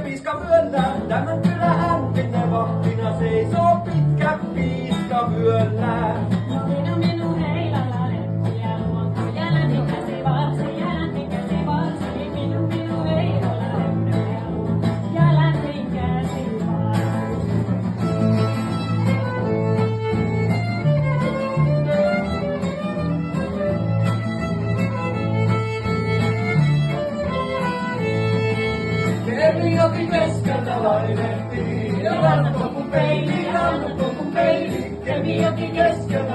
piiska vyöllä, tämän kylän minne vahtina seisoo pitkä piiska vyöllä. Minu heilalla leppiä luonto, jäläntikäsi varsi, minu heilalla leppiä luonto, jäläntikäsi varsi. Kemijoki keskeltä lainehtii, ja rannut on kun peili, Kemijoki keskeltä